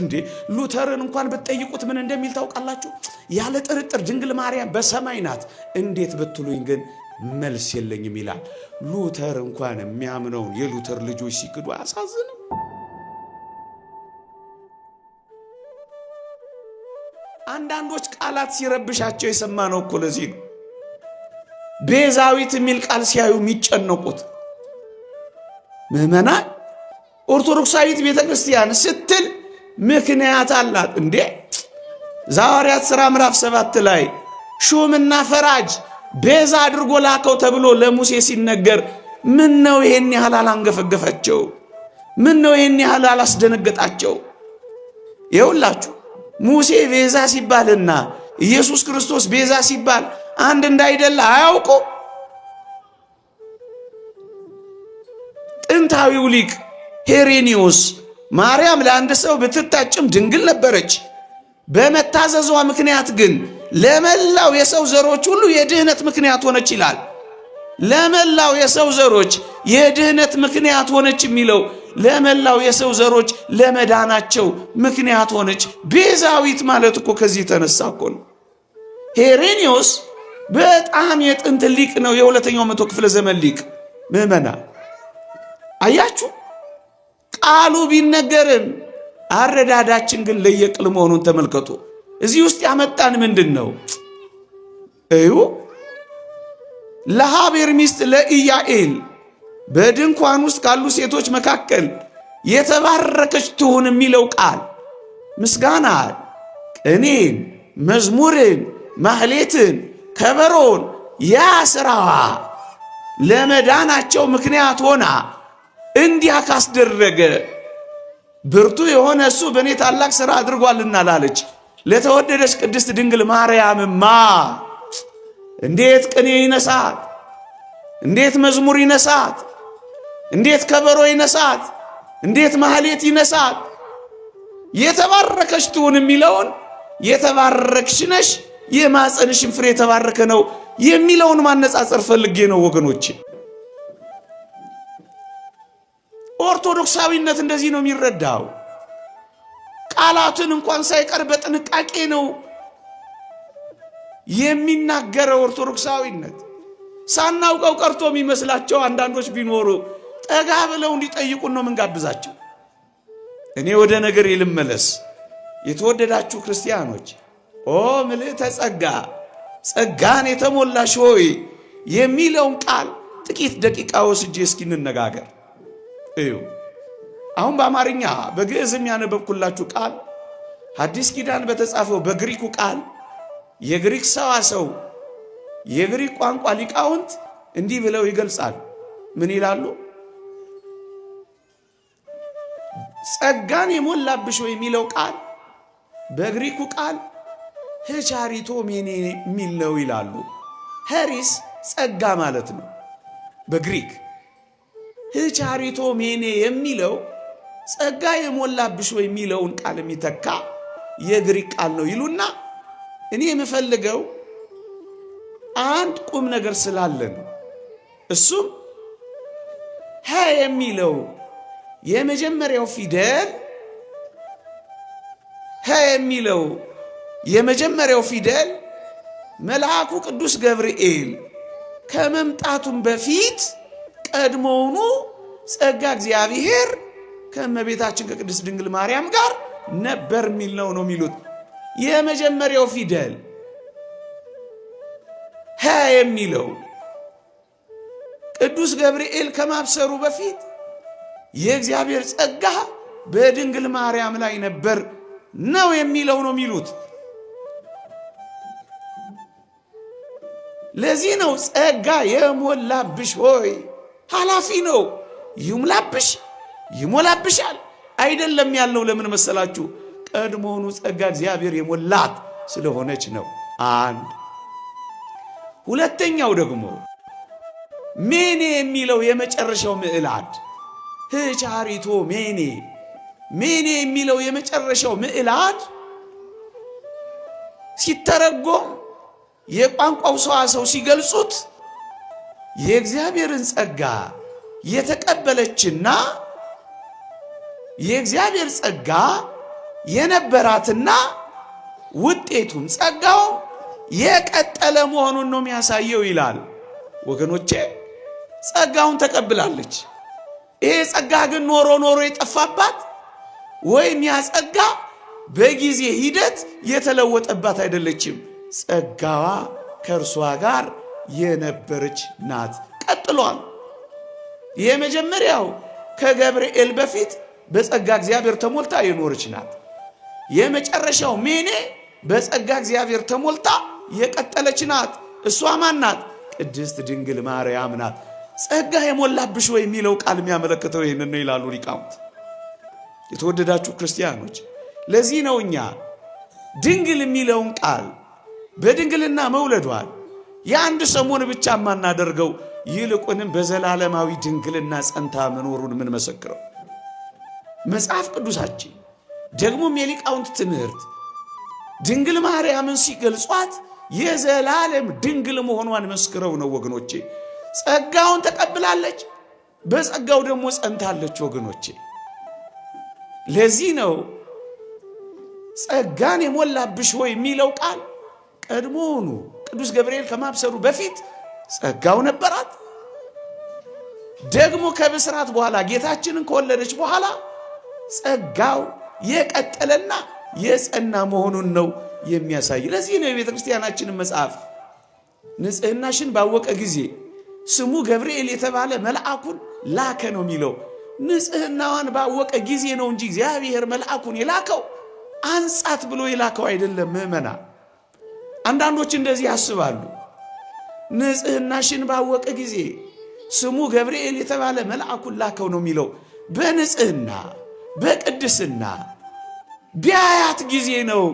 እንዴ ሉተርን እንኳን ብትጠይቁት ምን እንደሚል ታውቃላችሁ? ያለ ጥርጥር ድንግል ማርያም በሰማይ ናት። እንዴት ብትሉኝ ግን መልስ የለኝም ይላል። ሉተር እንኳን የሚያምነውን የሉተር ልጆች ሲክዱ አያሳዝንም? አንዳንዶች ቃላት ሲረብሻቸው የሰማነው እኮ ለዚህ ነው። ቤዛዊት የሚል ቃል ሲያዩ የሚጨነቁት ምዕመናን። ኦርቶዶክሳዊት ቤተክርስቲያን ስትል ምክንያት አላት እንዴ። ሐዋርያት ሥራ ምዕራፍ 7 ላይ ሹምና ፈራጅ ቤዛ አድርጎ ላከው ተብሎ ለሙሴ ሲነገር ምን ነው ይሄን ያህል አላንገፈገፋቸው? ምን ነው ይሄን ያህል አላስደነገጣቸው? ይኸውላችሁ ሙሴ ቤዛ ሲባልና ኢየሱስ ክርስቶስ ቤዛ ሲባል አንድ እንዳይደለ አያውቁ። ጥንታዊው ሊቅ ሄሬኒዮስ ማርያም ለአንድ ሰው ብትታጭም ድንግል ነበረች፣ በመታዘዟ ምክንያት ግን ለመላው የሰው ዘሮች ሁሉ የድህነት ምክንያት ሆነች ይላል። ለመላው የሰው ዘሮች የድህነት ምክንያት ሆነች የሚለው ለመላው የሰው ዘሮች ለመዳናቸው ምክንያት ሆነች። ቤዛዊት ማለት እኮ ከዚህ ተነሳ እኮ ነው። ሄሬኒዮስ በጣም የጥንት ሊቅ ነው፣ የሁለተኛው መቶ ክፍለ ዘመን ሊቅ። ምዕመና አያችሁ፣ ቃሉ ቢነገርን አረዳዳችን ግን ለየቅል መሆኑን ተመልከቱ። እዚህ ውስጥ ያመጣን ምንድን ነው? እዩ ለሃቤር ሚስት ለኢያኤል በድንኳን ውስጥ ካሉ ሴቶች መካከል የተባረከች ትሁን የሚለው ቃል ምስጋናን፣ ቅኔን፣ መዝሙርን፣ ማህሌትን፣ ከበሮን ያ ስራዋ ለመዳናቸው ምክንያት ሆና እንዲያ ካስደረገ ብርቱ የሆነ እሱ በእኔ ታላቅ ሥራ አድርጓልና ላለች ለተወደደች ቅድስት ድንግል ማርያምማ እንዴት ቅኔ ይነሳት፣ እንዴት መዝሙር ይነሳት፣ እንዴት ከበሮ ይነሳት፣ እንዴት ማህሌት ይነሳት። የተባረከች ትሁን የሚለውን የተባረክሽ ነሽ የማፀንሽን ፍሬ የተባረከ ነው የሚለውን ማነጻጸር ፈልጌ ነው ወገኖቼ። ኦርቶዶክሳዊነት እንደዚህ ነው የሚረዳው። ቃላትን እንኳን ሳይቀር በጥንቃቄ ነው የሚናገረው ኦርቶዶክሳዊነት። ሳናውቀው ቀርቶ የሚመስላቸው አንዳንዶች ቢኖሩ ጠጋ ብለው እንዲጠይቁን ነው ምንጋብዛቸው። እኔ ወደ ነገር ልመለስ። የተወደዳችሁ ክርስቲያኖች፣ ኦ ምልዕተ ጸጋ ጸጋን የተሞላሽ ሆይ የሚለውን ቃል ጥቂት ደቂቃ ወስጄ እስኪ እንነጋገር። እዩ አሁን በአማርኛ በግዕዝም ያነበብኩላችሁ ቃል ሐዲስ ኪዳን በተጻፈው በግሪኩ ቃል የግሪክ ሰዋሰው የግሪክ ቋንቋ ሊቃውንት እንዲህ ብለው ይገልጻሉ። ምን ይላሉ? ጸጋን የሞላብሽ ሆይ የሚለው ቃል በግሪኩ ቃል ሄቻሪቶ ሜኔ የሚል ነው ይላሉ። ሄሪስ ጸጋ ማለት ነው በግሪክ። ሄቻሪቶ ሜኔ የሚለው ጸጋ የሞላብሽ ሆይ የሚለውን ቃል የሚተካ የግሪክ ቃል ነው ይሉና እኔ የምፈልገው አንድ ቁም ነገር ስላለ ነው። እሱም ሀ የሚለው የመጀመሪያው ፊደል ሀ የሚለው የመጀመሪያው ፊደል መልአኩ ቅዱስ ገብርኤል ከመምጣቱም በፊት ቀድሞውኑ ጸጋ እግዚአብሔር ከእመቤታችን ከቅድስት ድንግል ማርያም ጋር ነበር የሚል ነው የሚሉት። የመጀመሪያው ፊደል ሀ የሚለው ቅዱስ ገብርኤል ከማብሰሩ በፊት የእግዚአብሔር ጸጋ በድንግል ማርያም ላይ ነበር ነው የሚለው ነው የሚሉት። ለዚህ ነው ጸጋ የሞላብሽ ሆይ ኃላፊ ነው። ይሙላብሽ ይሞላብሻል አይደለም ያልነው ለምን መሰላችሁ? ቀድሞውኑ ጸጋ እግዚአብሔር የሞላት ስለሆነች ነው። አንድ ሁለተኛው ደግሞ ሜኔ የሚለው የመጨረሻው ምዕላድ ህቻሪቶ ሜኔ ሜኔ የሚለው የመጨረሻው ምዕላድ ሲተረጎም የቋንቋው ሰዋሰው ሲገልጹት የእግዚአብሔርን ጸጋ የተቀበለችና የእግዚአብሔር ጸጋ የነበራትና ውጤቱም ጸጋው የቀጠለ መሆኑን ነው የሚያሳየው ይላል። ወገኖቼ ጸጋውን ተቀብላለች። ይሄ ጸጋ ግን ኖሮ የጠፋባት ወይም ያ ጸጋ በጊዜ ሂደት የተለወጠባት አይደለችም። ጸጋዋ ከእርሷ ጋር የነበረች ናት። ቀጥሏል። የመጀመሪያው ከገብርኤል በፊት በጸጋ እግዚአብሔር ተሞልታ የኖረች ናት። የመጨረሻው ሜኔ በጸጋ እግዚአብሔር ተሞልታ የቀጠለች ናት። እሷ ማን ናት? ቅድስት ድንግል ማርያም ናት። ጸጋ የሞላብሽ ወይ የሚለው ቃል የሚያመለክተው ይህንን ነው ይላሉ ሊቃውንት። የተወደዳችሁ ክርስቲያኖች፣ ለዚህ ነው እኛ ድንግል የሚለውን ቃል በድንግልና መውለዷል የአንድ ሰሞን ብቻ የማናደርገው፣ ይልቁንም በዘላለማዊ ድንግልና ጸንታ መኖሩን ምን መሰክረው። መጽሐፍ ቅዱሳችን ደግሞም የሊቃውንት ትምህርት ድንግል ማርያምን ሲገልጿት የዘላለም ድንግል መሆኗን መስክረው ነው ወገኖቼ። ጸጋውን ተቀብላለች፣ በጸጋው ደግሞ ጸንታለች ወገኖቼ። ለዚህ ነው ጸጋን የሞላብሽ ሆይ የሚለው ቃል ቀድሞውኑ ቅዱስ ገብርኤል ከማብሰሩ በፊት ጸጋው ነበራት። ደግሞ ከብስራት በኋላ ጌታችንን ከወለደች በኋላ ጸጋው የቀጠለና የጸና መሆኑን ነው የሚያሳይ። ለዚህ ነው የቤተ ክርስቲያናችንን መጽሐፍ ንጽሕናሽን ባወቀ ጊዜ ስሙ ገብርኤል የተባለ መልአኩን ላከ ነው የሚለው። ንጽሕናዋን ባወቀ ጊዜ ነው እንጂ እግዚአብሔር መልአኩን የላከው አንጻት ብሎ የላከው አይደለም። ምእመና አንዳንዶች እንደዚህ ያስባሉ። ንጽሕናሽን ባወቀ ጊዜ ስሙ ገብርኤል የተባለ መልአኩን ላከው ነው የሚለው። በንጽሕና በቅድስና ቢያያት ጊዜ ነው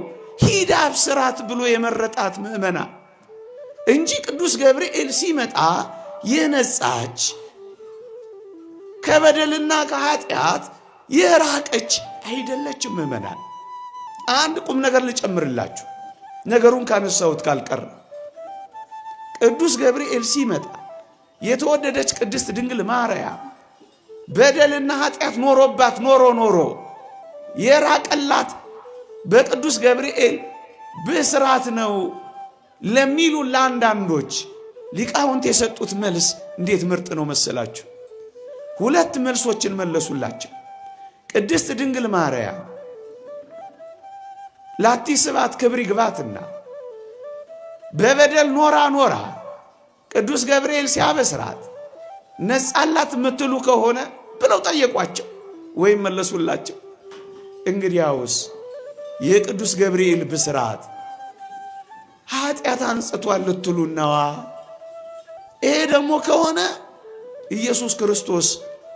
ሂድ አብስራት ብሎ የመረጣት ምእመና እንጂ ቅዱስ ገብርኤል ሲመጣ የነጻች ከበደልና ከኃጢአት የራቀች አይደለችም። ምእመናን አንድ ቁም ነገር ልጨምርላችሁ፣ ነገሩን ካነሳሁት ካልቀረ ቅዱስ ገብርኤል ሲመጣ የተወደደች ቅድስት ድንግል ማርያም በደልና ኃጢአት ኖሮባት ኖሮ የራቀላት በቅዱስ ገብርኤል ብስራት ነው ለሚሉ ለአንዳንዶች ሊቃውንት የሰጡት መልስ እንዴት ምርጥ ነው መሰላችሁ? ሁለት መልሶችን መለሱላቸው። ቅድስት ድንግል ማርያም ላቲ ስብሐት ክብር ይግባትና በበደል ኖራ ቅዱስ ገብርኤል ሲያበስራት ነጻላት የምትሉ ከሆነ ብለው ጠየቋቸው ወይም መለሱላቸው። እንግዲያውስ የቅዱስ ገብርኤል ብስራት ኃጢአት አንጽቷል ልትሉናዋ? ይሄ ደግሞ ከሆነ ኢየሱስ ክርስቶስ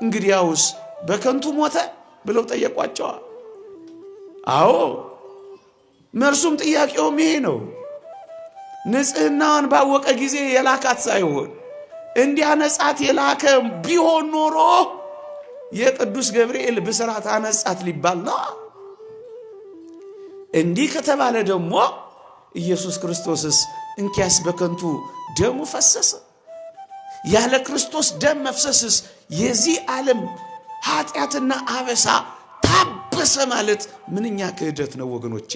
እንግዲያውስ በከንቱ ሞተ ብለው ጠየቋቸዋል። አዎ መልሱም ጥያቄውም ይሄ ነው። ንጽሕናዋን ባወቀ ጊዜ የላካት ሳይሆን እንዲያነጻት የላከ ቢሆን ኖሮ የቅዱስ ገብርኤል ብስራት አነጻት ሊባል ነው። እንዲህ ከተባለ ደግሞ ኢየሱስ ክርስቶስስ እንኪያስ በከንቱ ደሙ ፈሰሰ? ያለ ክርስቶስ ደም መፍሰስስ የዚህ ዓለም ኃጢአትና አበሳ ታበሰ ማለት ምንኛ ክህደት ነው ወገኖቼ።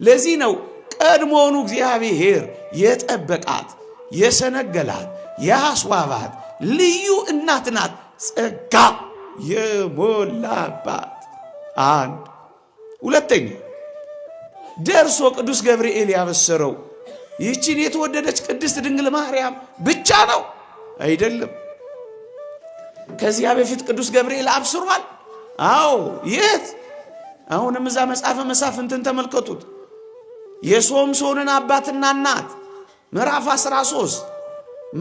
ለዚህ ነው ቀድሞውኑ እግዚአብሔር የጠበቃት የሰነገላት ያስዋባት ልዩ እናት ናት፣ ጸጋ የሞላባት። አንድ ሁለተኛ ደርሶ ቅዱስ ገብርኤል ያበሰረው ይህችን የተወደደች ቅድስት ድንግል ማርያም ብቻ ነው አይደለም። ከዚያ በፊት ቅዱስ ገብርኤል አብስሯል። አዎ የት? አሁንም እዛ መጽሐፈ መሳፍንትን ተመልከቱት። የሶምሶንን አባትና እናት ምዕራፍ 13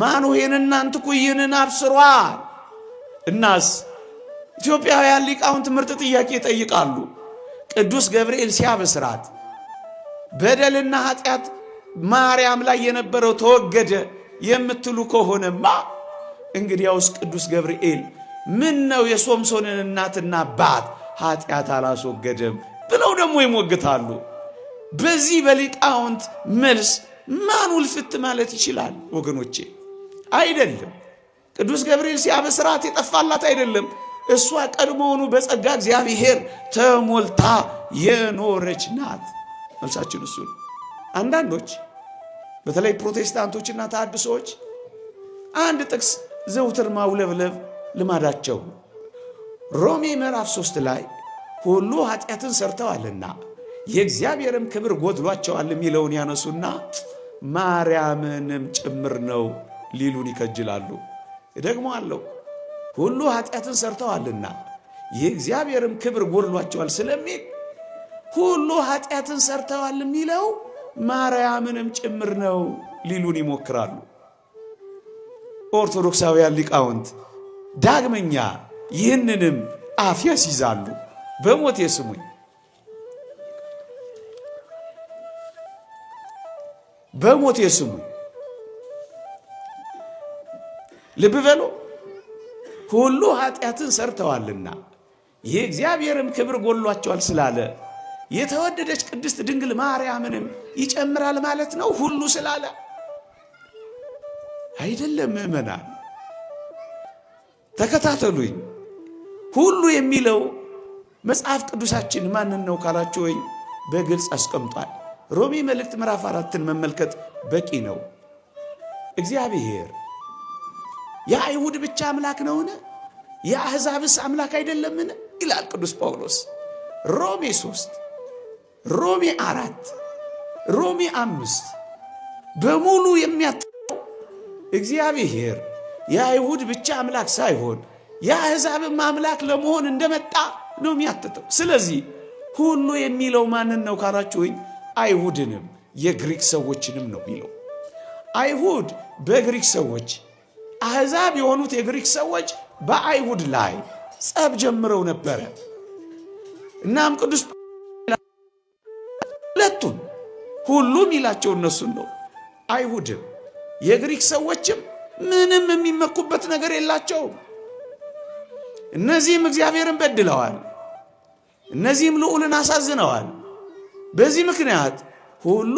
ማኑሄንና አንትኩይንን አብስሯል። እናስ ኢትዮጵያውያን ሊቃውንት ምርጥ ጥያቄ ይጠይቃሉ። ቅዱስ ገብርኤል ሲያበስራት በደልና ኃጢአት ማርያም ላይ የነበረው ተወገደ የምትሉ ከሆነማ እንግዲያውስ ቅዱስ ገብርኤል ምን ነው የሶምሶንን እናትና አባት ኃጢአት አላስወገደም ብለው ደግሞ ይሞግታሉ። በዚህ በሊቃውንት መልስ ማን ውልፍት ማለት ይችላል ወገኖቼ? አይደለም። ቅዱስ ገብርኤል ሲያበስራት የጠፋላት አይደለም። እሷ ቀድሞውኑ በጸጋ እግዚአብሔር ተሞልታ የኖረች ናት። መልሳችን እሱ ነው። አንዳንዶች በተለይ ፕሮቴስታንቶችና ተሐድሶች አንድ ጥቅስ ዘውትር ማውለብለብ ልማዳቸው። ሮሜ ምዕራፍ 3 ላይ ሁሉ ኃጢአትን ሰርተዋልና የእግዚአብሔርም ክብር ጎድሏቸዋል የሚለውን ያነሱና ማርያምንም ጭምር ነው ሊሉን ይከጅላሉ። ደግሞ አለው ሁሉ ኃጢአትን ሰርተዋልና የእግዚአብሔርም ክብር ጎድሏቸዋል ስለሚል ሁሉ ኃጢአትን ሰርተዋል የሚለው ማርያምንም ጭምር ነው ሊሉን ይሞክራሉ። ኦርቶዶክሳውያን ሊቃውንት ዳግመኛ ይህንንም አፍ ያስይዛሉ። በሞት የስሙኝ በሞት የስሙኝ ልብ በሉ። ሁሉ ኃጢአትን ሰርተዋልና የእግዚአብሔርም ክብር ጎድሏቸዋል ስላለ የተወደደች ቅድስት ድንግል ማርያምንም ይጨምራል ማለት ነው። ሁሉ ስላለ አይደለም። ምእመናን ተከታተሉኝ። ሁሉ የሚለው መጽሐፍ ቅዱሳችን ማንን ነው ካላችሁ ወይ በግልጽ አስቀምጧል። ሮሜ መልእክት ምዕራፍ 4ን መመልከት በቂ ነው። እግዚአብሔር የአይሁድ ብቻ አምላክ ነውን? የአሕዛብስ አምላክ አይደለምን? ይላል ቅዱስ ጳውሎስ። ሮሜ 3፣ ሮሜ 4፣ ሮሜ 5 በሙሉ የሚያትተው እግዚአብሔር የአይሁድ ብቻ አምላክ ሳይሆን የአሕዛብም አምላክ ለመሆን እንደመጣ ነው የሚያትተው። ስለዚህ ሁሉ የሚለው ማንን ነው ካላችሁኝ አይሁድንም የግሪክ ሰዎችንም ነው የሚለው። አይሁድ በግሪክ ሰዎች፣ አሕዛብ የሆኑት የግሪክ ሰዎች በአይሁድ ላይ ጸብ ጀምረው ነበረ። እናም ቅዱስ ሁለቱም ሁሉም ይላቸው እነሱን ነው። አይሁድም የግሪክ ሰዎችም ምንም የሚመኩበት ነገር የላቸውም። እነዚህም እግዚአብሔርን በድለዋል፣ እነዚህም ልዑልን አሳዝነዋል። በዚህ ምክንያት ሁሉ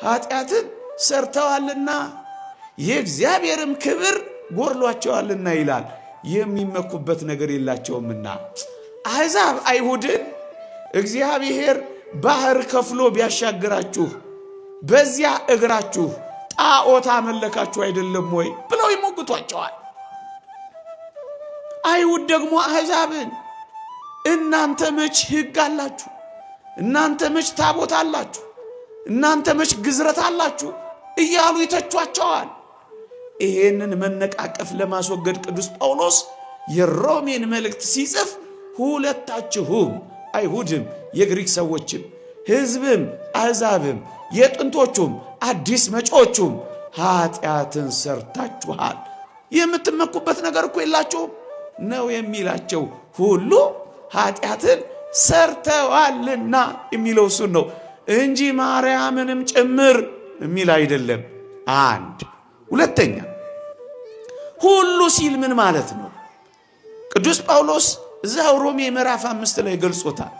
ኃጢአትን ሰርተዋልና የእግዚአብሔርም ክብር ጎድሏቸዋልና ይላል። የሚመኩበት ነገር የላቸውምና አሕዛብ አይሁድን እግዚአብሔር ባህር ከፍሎ ቢያሻግራችሁ በዚያ እግራችሁ ጣዖት አመለካችሁ አይደለም ወይ ብለው ይሞግቷቸዋል። አይሁድ ደግሞ አሕዛብን እናንተ መች ሕግ አላችሁ? እናንተ መች ታቦት አላችሁ? እናንተ መች ግዝረት አላችሁ? እያሉ ይተቿቸዋል። ይሄንን መነቃቀፍ ለማስወገድ ቅዱስ ጳውሎስ የሮሜን መልእክት ሲጽፍ ሁለታችሁም አይሁድም የግሪክ ሰዎችም ሕዝብም አሕዛብም የጥንቶቹም አዲስ መጪዎቹም ኃጢአትን ሰርታችኋል፣ የምትመኩበት ነገር እኮ የላችሁም ነው የሚላቸው። ሁሉ ኃጢአትን ሰርተዋልና የሚለው እሱን ነው እንጂ ማርያምንም ጭምር የሚል አይደለም። አንድ ሁለተኛ ሁሉ ሲል ምን ማለት ነው? ቅዱስ ጳውሎስ እዛው ሮሜ ምዕራፍ 5 ላይ ገልጾታል።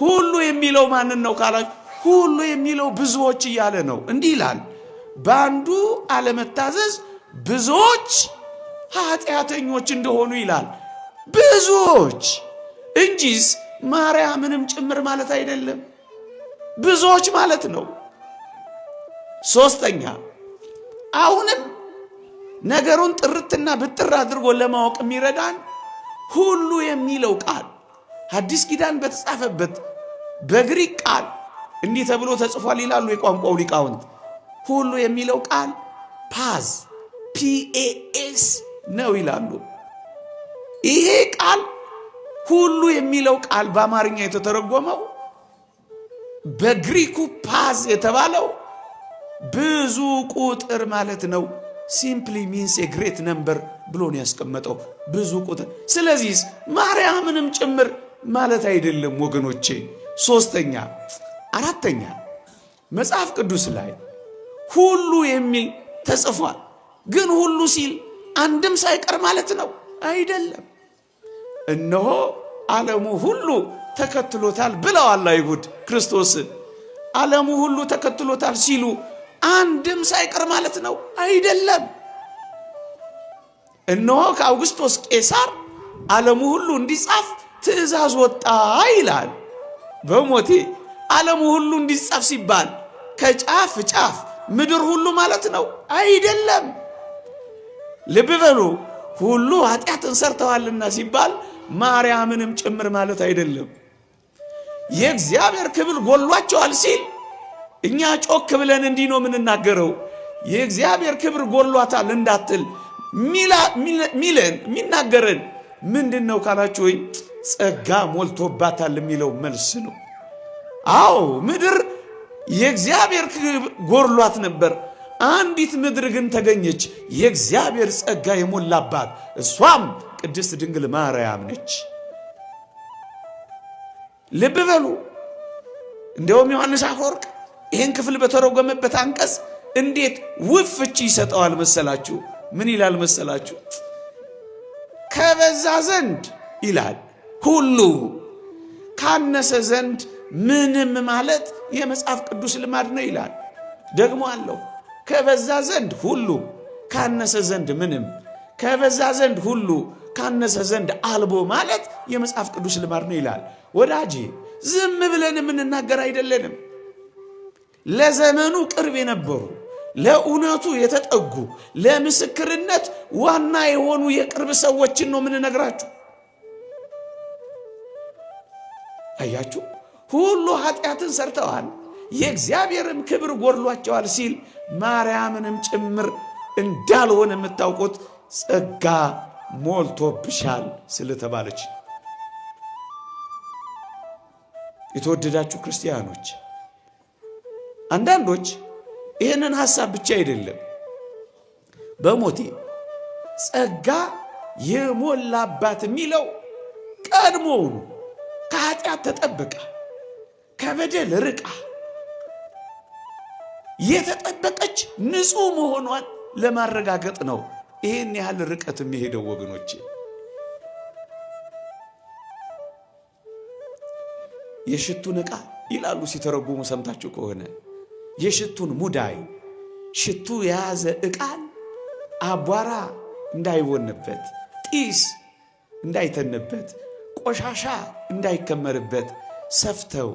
ሁሉ የሚለው ማንን ነው ካላችሁ ሁሉ የሚለው ብዙዎች እያለ ነው። እንዲህ ይላል፣ በአንዱ አለመታዘዝ ብዙዎች ኃጢአተኞች እንደሆኑ ይላል። ብዙዎች እንጂስ ማርያምንም ጭምር ማለት አይደለም፣ ብዙዎች ማለት ነው። ሶስተኛ አሁንም ነገሩን ጥርትና ብጥር አድርጎ ለማወቅ የሚረዳን ሁሉ የሚለው ቃል አዲስ ኪዳን በተጻፈበት በግሪክ ቃል እንዲህ ተብሎ ተጽፏል ይላሉ የቋንቋው ሊቃውንት። ሁሉ የሚለው ቃል ፓዝ ፒኤኤስ ነው ይላሉ። ይሄ ቃል ሁሉ የሚለው ቃል በአማርኛ የተተረጎመው በግሪኩ ፓዝ የተባለው ብዙ ቁጥር ማለት ነው። ሲምፕሊ ሚንስ ኤ ግሬት ነምበር ብሎ ነው ያስቀመጠው፣ ብዙ ቁጥር። ስለዚህ ማርያምንም ጭምር ማለት አይደለም ወገኖቼ። ሶስተኛ አራተኛ መጽሐፍ ቅዱስ ላይ ሁሉ የሚል ተጽፏል። ግን ሁሉ ሲል አንድም ሳይቀር ማለት ነው አይደለም። እነሆ ዓለሙ ሁሉ ተከትሎታል ብለዋል አይሁድ ክርስቶስን። ዓለሙ ሁሉ ተከትሎታል ሲሉ አንድም ሳይቀር ማለት ነው አይደለም። እነሆ ከአውግስጦስ ቄሳር ዓለሙ ሁሉ እንዲጻፍ ትእዛዝ ወጣ ይላል። በሞቴ ዓለሙ ሁሉ እንዲጻፍ ሲባል ከጫፍ ጫፍ ምድር ሁሉ ማለት ነው አይደለም። ልብ በሉ። ሁሉ ኃጢአትን ሰርተዋልና ሲባል ማርያምንም ጭምር ማለት አይደለም። የእግዚአብሔር ክብር ጎሏቸዋል ሲል እኛ ጮክ ብለን እንዲህ ነው የምንናገረው። የእግዚአብሔር ክብር ጎሏታል እንዳትል ሚለን የሚናገረን ምንድን ነው ካላችሁ፣ ወይ ጸጋ ሞልቶባታል የሚለው መልስ ነው። አዎ ምድር የእግዚአብሔር ክብር ጎሏት ነበር። አንዲት ምድር ግን ተገኘች፣ የእግዚአብሔር ጸጋ የሞላባት፣ እሷም ቅድስት ድንግል ማርያም ነች። ልብ በሉ። እንደውም ዮሐንስ አፈወርቅ ይህን ክፍል በተረጎመበት አንቀጽ እንዴት ውብ ፍቺ ይሰጠዋል መሰላችሁ? ምን ይላል መሰላችሁ? ከበዛ ዘንድ ይላል ሁሉ፣ ካነሰ ዘንድ ምንም ማለት የመጽሐፍ ቅዱስ ልማድ ነው ይላል። ደግሞ አለው ከበዛ ዘንድ ሁሉ፣ ካነሰ ዘንድ ምንም፣ ከበዛ ዘንድ ሁሉ፣ ካነሰ ዘንድ አልቦ ማለት የመጽሐፍ ቅዱስ ልማድ ነው ይላል። ወዳጄ ዝም ብለን የምንናገር አይደለንም። ለዘመኑ ቅርብ የነበሩ ለእውነቱ የተጠጉ ለምስክርነት ዋና የሆኑ የቅርብ ሰዎችን ነው የምንነግራችሁ። አያችሁ፣ ሁሉ ኃጢአትን ሰርተዋል የእግዚአብሔርም ክብር ጎድሏቸዋል ሲል ማርያምንም ጭምር እንዳልሆነ የምታውቁት ጸጋ ሞልቶብሻል ስለተባለች። የተወደዳችሁ ክርስቲያኖች፣ አንዳንዶች ይህንን ሐሳብ ብቻ አይደለም በሞቴ ጸጋ የሞላባት የሚለው ቀድሞውኑ ከኃጢአት ተጠብቃ ከበደል ርቃ የተጠበቀች ንጹሕ መሆኗን ለማረጋገጥ ነው ይህን ያህል ርቀት የሚሄደው ወገኖቼ። የሽቱን ዕቃ ይላሉ ሲተረጉሙ ሰምታችሁ ከሆነ የሽቱን ሙዳይ ሽቱ የያዘ ዕቃን አቧራ እንዳይወንበት፣ ጢስ እንዳይተንበት፣ ቆሻሻ እንዳይከመርበት ሰፍተው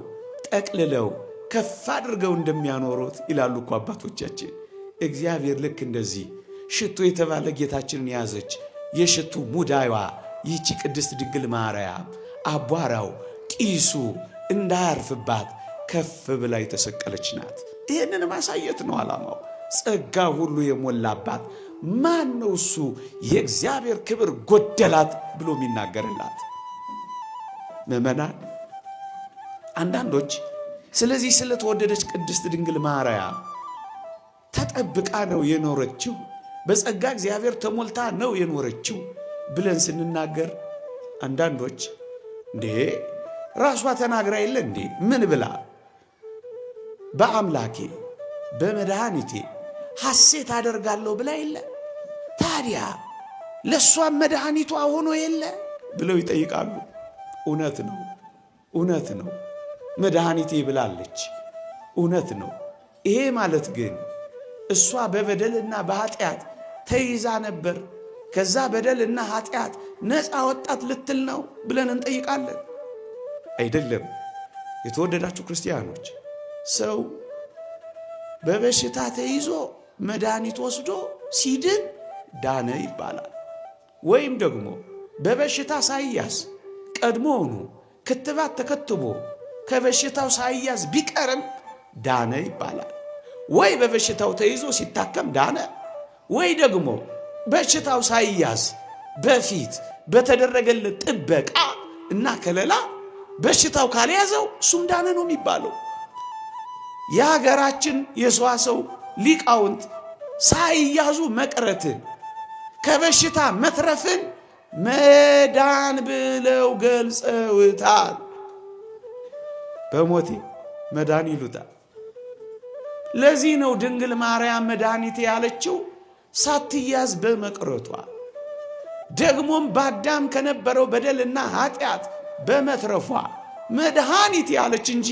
ጠቅልለው ከፍ አድርገው እንደሚያኖሩት ይላሉ እኮ አባቶቻችን። እግዚአብሔር ልክ እንደዚህ ሽቱ የተባለ ጌታችንን የያዘች የሽቱ ሙዳይዋ ይህቺ ቅድስት ድንግል ማርያም አቧራው ጢሱ እንዳያርፍባት ከፍ ብላ የተሰቀለች ናት። ይህንን ማሳየት ነው ዓላማው። ጸጋ ሁሉ የሞላባት ማን ነው እሱ? የእግዚአብሔር ክብር ጎደላት ብሎ የሚናገርላት ምእመናን። አንዳንዶች ስለዚህ ስለተወደደች ቅድስት ድንግል ማርያም ተጠብቃ ነው የኖረችው፣ በጸጋ እግዚአብሔር ተሞልታ ነው የኖረችው ብለን ስንናገር አንዳንዶች እንዴ ራሷ ተናግራ የለ እንዴ? ምን ብላ? በአምላኬ በመድኃኒቴ ሐሴት አደርጋለሁ ብላ የለ? ታዲያ ለእሷም መድኃኒቷ ሆኖ የለ ብለው ይጠይቃሉ። እውነት ነው፣ እውነት ነው፣ መድኃኒቴ ብላለች። እውነት ነው። ይሄ ማለት ግን እሷ በበደልና በኃጢአት ተይዛ ነበር፣ ከዛ በደልና ኃጢአት ነፃ ወጣት ልትል ነው ብለን እንጠይቃለን? አይደለም። የተወደዳችሁ ክርስቲያኖች፣ ሰው በበሽታ ተይዞ መድኃኒት ወስዶ ሲድን ዳነ ይባላል። ወይም ደግሞ በበሽታ ሳይያዝ ቀድሞውኑ ክትባት ተከትቦ ከበሽታው ሳይያዝ ቢቀርም ዳነ ይባላል። ወይ በበሽታው ተይዞ ሲታከም ዳነ፣ ወይ ደግሞ በሽታው ሳይያዝ በፊት በተደረገለት ጥበቃ እና ከለላ በሽታው ካልያዘው እሱም ዳነ ነው የሚባለው። የሀገራችን የሰዋሰው ሊቃውንት ሳይያዙ መቅረትን ከበሽታ መትረፍን መዳን ብለው ገልጸውታል። በሞቴ መዳን ይሉታል። ለዚህ ነው ድንግል ማርያም መድኃኒቴ ያለችው ሳትያዝ በመቅረቷ፣ ደግሞም በአዳም ከነበረው በደልና ኃጢአት በመትረፏ መድኃኒቴ ያለች እንጂ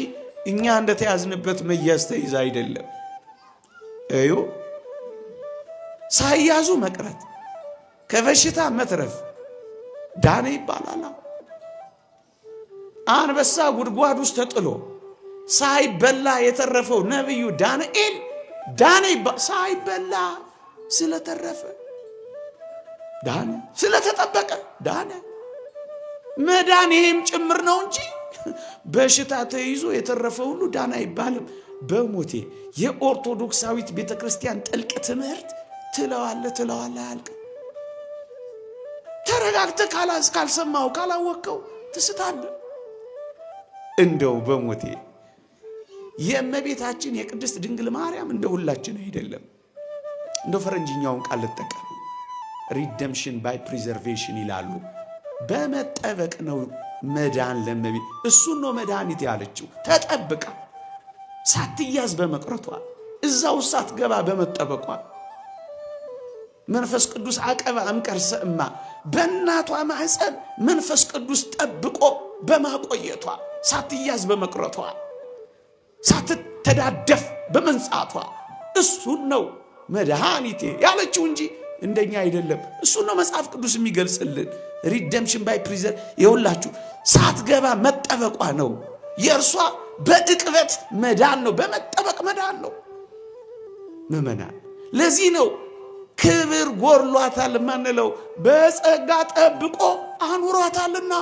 እኛ እንደተያዝንበት መያዝ ተይዛ አይደለም። እዩ፣ ሳይያዙ መቅረት፣ ከበሽታ መትረፍ፣ ዳነ ይባላል። አንበሳ ጉድጓድ ውስጥ ተጥሎ ሳይበላ የተረፈው ነብዩ ዳንኤል ዳነ ሳይበላ ስለተረፈ ዳነ፣ ስለተጠበቀ ዳነ። መዳን ይሄም ጭምር ነው እንጂ በሽታ ተይዞ የተረፈ ሁሉ ዳነ አይባልም። በሞቴ የኦርቶዶክሳዊት ቤተክርስቲያን ጥልቅ ትምህርት ትለዋለ አያልቅም። ተረጋግተህ ካልሰማው ካላወቀው ትስታለህ። እንደው በሞቴ የእመቤታችን የቅድስት ድንግል ማርያም እንደ ሁላችን አይደለም። እንደ ፈረንጅኛውን ቃል ልጠቀም፣ ሪደምሽን ባይ ፕሪዘርቬሽን ይላሉ። በመጠበቅ ነው መዳን ለእመቤት። እሱን ነው መድኃኒት ያለችው። ተጠብቃ ሳትያዝ በመቅረቷ፣ እዛው ሳትገባ በመጠበቋ። መንፈስ ቅዱስ አቀባ እምቀርሰ እማ፣ በእናቷ ማህፀን መንፈስ ቅዱስ ጠብቆ በማቆየቷ፣ ሳትያዝ በመቅረቷ፣ ሳትተዳደፍ በመንጻቷ እሱን ነው መድኃኒቴ ያለችው እንጂ እንደኛ አይደለም። እሱን ነው መጽሐፍ ቅዱስ የሚገልጽልን። ሪደምሽን ባይ ፕሪዘር የሁላችሁ ሳትገባ መጠበቋ ነው። የእርሷ በዕቅበት መዳን ነው፣ በመጠበቅ መዳን ነው ምእመናን። ለዚህ ነው ክብር ጎርሏታል ማንለው፣ በጸጋ ጠብቆ አኑሯታልና።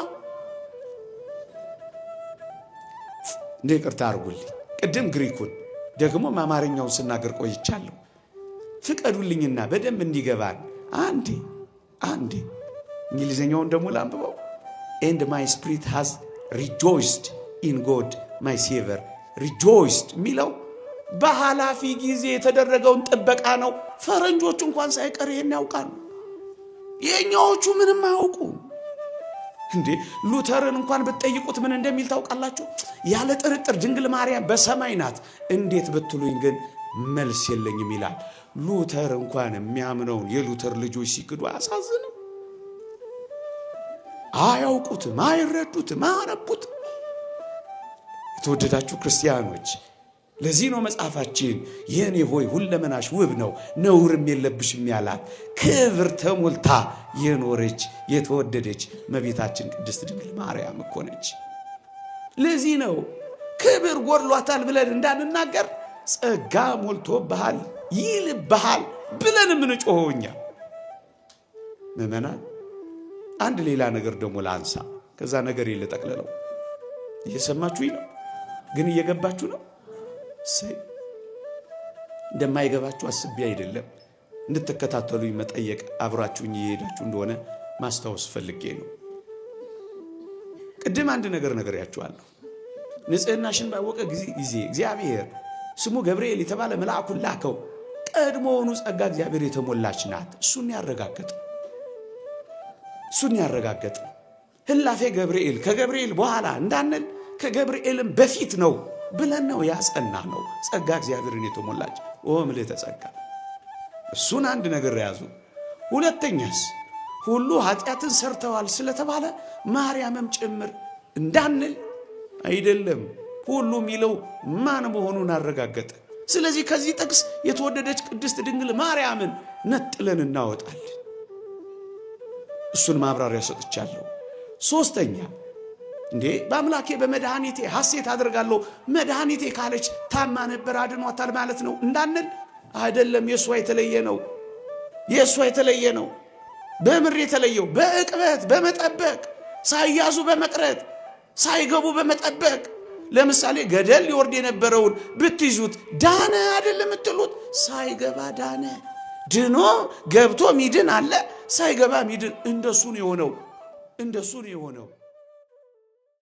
እንደ ይቅርታ አድርጉልኝ፣ ቅድም ግሪኩን ደግሞ አማርኛውን ስናገር ቆይቻለሁ። ፍቀዱልኝና በደንብ እንዲገባን አንዴ እንግሊዝኛውን ደግሞ ላንብበው። and my spirit has rejoiced in God my savior። rejoiced ሚለው በኃላፊ ጊዜ የተደረገውን ጥበቃ ነው። ፈረንጆቹ እንኳን ሳይቀር ይሄን ያውቃሉ። የኛዎቹ ምንም አያውቁ እንዴ። ሉተርን እንኳን ብትጠይቁት ምን እንደሚል ታውቃላችሁ? ያለ ጥርጥር ድንግል ማርያም በሰማይ ናት፣ እንዴት ብትሉኝ ግን መልስ የለኝም ይላል። ሉተር እንኳን የሚያምነውን የሉተር ልጆች ሲክዱ አያሳዝንም? አያውቁትም፣ አይረዱትም፣ አያነቡትም። የተወደዳችሁ ክርስቲያኖች፣ ለዚህ ነው መጽሐፋችን የኔ ሆይ ሁለመናሽ ውብ ነው ነውርም የለብሽም ያላት። ክብር ተሞልታ የኖረች የተወደደች እመቤታችን ቅድስት ድንግል ማርያም እኮ ነች። ለዚህ ነው ክብር ጎድሏታል ብለን እንዳንናገር ጸጋ ሞልቶብሃል ይልብሃል ብለን የምንጮኸው እኛ ምእመናን። አንድ ሌላ ነገር ደግሞ ላንሳ፣ ከዛ ነገር ልጠቅልለው። እየሰማችሁኝ ነው? ግን እየገባችሁ ነው? እንደማይገባችሁ አስቤ አይደለም፣ እንድትከታተሉኝ መጠየቅ፣ አብራችሁኝ እየሄዳችሁ እንደሆነ ማስታወስ ፈልጌ ነው። ቅድም አንድ ነገር ነግሬያችኋለሁ። ንጽሕናሽን ባወቀ ጊዜ እግዚአብሔር ስሙ ገብርኤል የተባለ መልአኩን ላከው። ቀድሞውኑ ጸጋ እግዚአብሔር የተሞላች ናት። እሱን ያረጋገጠ ህላፌ ገብርኤል ከገብርኤል በኋላ እንዳንል ከገብርኤልም በፊት ነው ብለን ነው ያጸና ነው። ጸጋ እግዚአብሔርን የተሞላች ምልዕተ ጸጋ። እሱን አንድ ነገር ያዙ። ሁለተኛስ ሁሉ ኃጢአትን ሰርተዋል ስለተባለ ማርያምም ጭምር እንዳንል አይደለም። ሁሉ የሚለው ማን መሆኑን አረጋገጠ። ስለዚህ ከዚህ ጥቅስ የተወደደች ቅድስት ድንግል ማርያምን ነጥለን እናወጣለን። እሱን ማብራሪያ ሰጥቻለሁ። ሶስተኛ እንዴ በአምላኬ በመድኃኒቴ ሐሴት አደርጋለሁ። መድኃኒቴ ካለች ታማ ነበር አድኗታል ማለት ነው እንዳንል አይደለም። የእሷ የተለየ ነው። በምር የተለየው በዕቅበት በመጠበቅ ሳይያዙ በመቅረት ሳይገቡ በመጠበቅ። ለምሳሌ ገደል ሊወርድ የነበረውን ብትይዙት ዳነ አይደለም የምትሉት? ሳይገባ ዳነ። ድኖ ገብቶ ሚድን አለ፣ ሳይገባ ሚድን። እንደሱ ነው የሆነው።